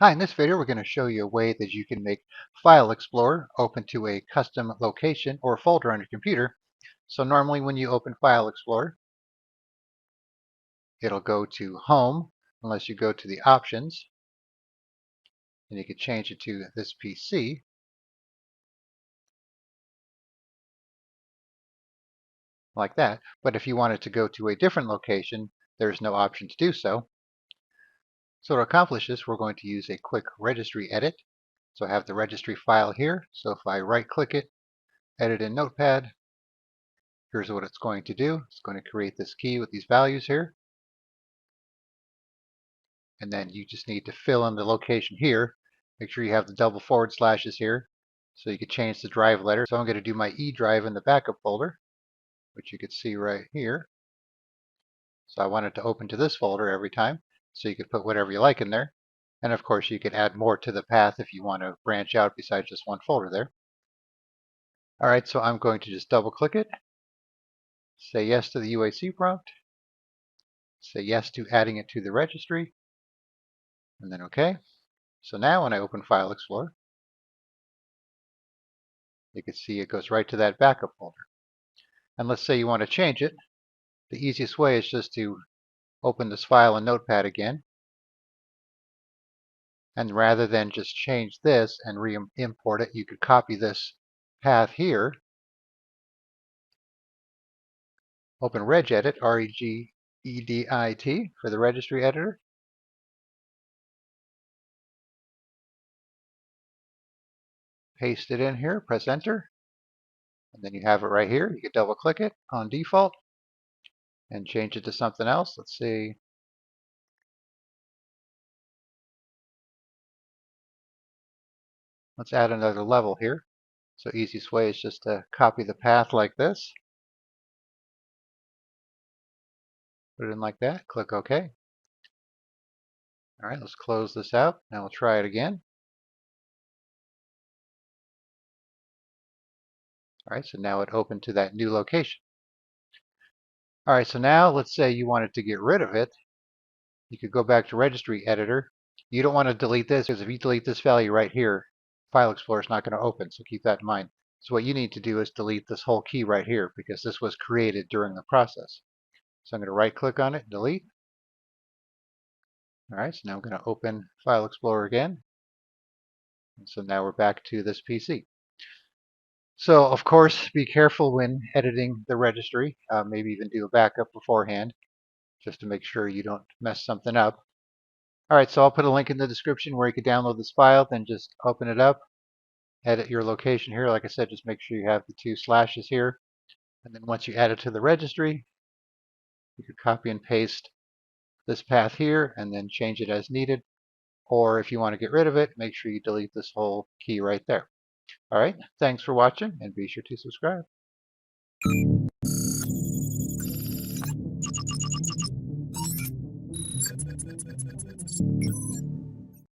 Hi, in this video we're going to show you a way that you can make File Explorer open to a custom location or folder on your computer. So normally when you open File Explorer, it'll go to Home unless you go to the Options, and you can change it to this PC like that. But if you want it to go to a different location, there's no option to do so. So to accomplish this, we're going to use a quick registry edit. So I have the registry file here. So if I right click it, edit in Notepad, here's what it's going to do. It's going to create this key with these values here. And then you just need to fill in the location here. Make sure you have the double forward slashes here so you can change the drive letter. So I'm going to do my E drive in the backup folder, which you can see right here. So I want it to open to this folder every time. So you can put whatever you like in there. And of course you can add more to the path if you want to branch out besides just one folder there. Alright, so I'm going to just double click it. Say yes to the UAC prompt. Say yes to adding it to the registry. And then OK. So now when I open File Explorer, you can see it goes right to that backup folder. And let's say you want to change it. The easiest way is just to open this file in Notepad again. And rather than just change this and re-import it, you could copy this path here. Open Regedit, R-E-G-E-D-I-T, for the registry editor. Paste it in here, press enter. And then you have it right here. You can double click it on default and change it to something else. Let's see. Let's add another level here. So easiest way is just to copy the path like this. Put it in like that. Click OK. All right, let's close this out. Now we'll try it again. All right, so now it opened to that new location. All right, so now let's say you wanted to get rid of it. You could go back to Registry Editor. You don't want to delete this because if you delete this value right here, File Explorer is not going to open, so keep that in mind. So what you need to do is delete this whole key right here because this was created during the process. So I'm going to right click on it, delete. All right, so now I'm going to open File Explorer again. And so now we're back to this PC. So of course, be careful when editing the registry. Maybe even do a backup beforehand just to make sure you don't mess something up. All right, so I'll put a link in the description where you can download this file, then just open it up, edit your location here. Like I said, just make sure you have the 2 slashes here. And then once you add it to the registry, you can copy and paste this path here and then change it as needed. Or if you want to get rid of it, make sure you delete this whole key right there. All right, thanks for watching and be sure to subscribe.